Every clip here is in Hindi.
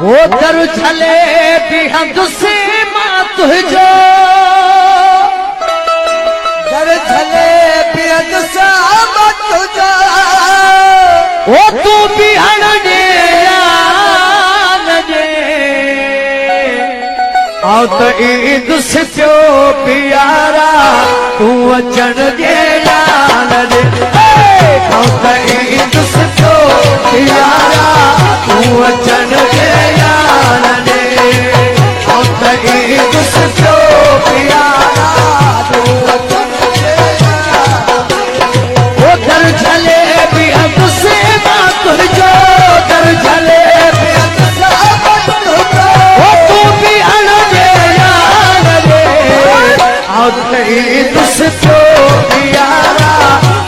वो दर छले भी हम तुझसे मात जो दर छले भी हम तुझसे मात जो वो तू भी हड़ने आओ तो ईद से प्यो प्यारा तू अचन जे लाल दे आओ तो ईद से प्यो प्यारा तू अचन जे लाल दे आओ तो ईद से प्यो प्यारा तू अचन जे वो दर चले भी हम से बात जो दर चले भी हम से बात जो वो तू भी तुझसे तो प्यारा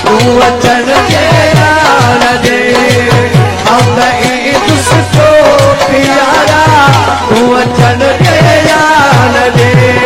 तू वचन जे लाल दे तुझसे तो प्यारा तू वचन जे लाल दे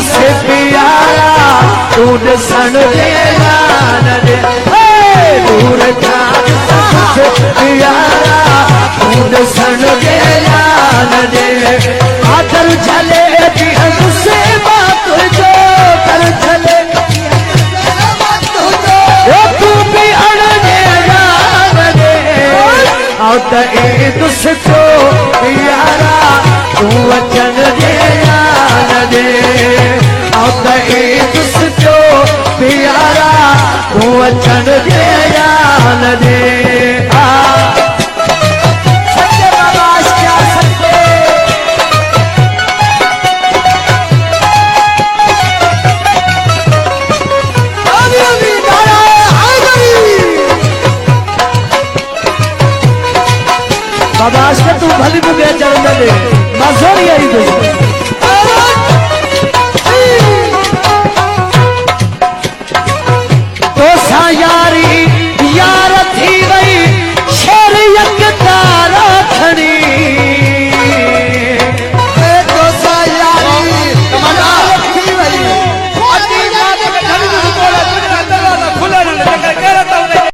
से प्यारा दूर सन जे लाल दे दूर खाद से प्यारा दूर सन जे लाल दे आदर चले भी हमसे बात जो कर चले वो तू भी अड़ने लाल दे आओ तो ईद से तो प्यारा तू वचन जे लाल दे तुझसे तो प्यारा तू वचन जे लाल दे सच्चे बाबा क्या सच्चे बाबा आज तू भली मुझे चरण दे मजोरी आई तुझे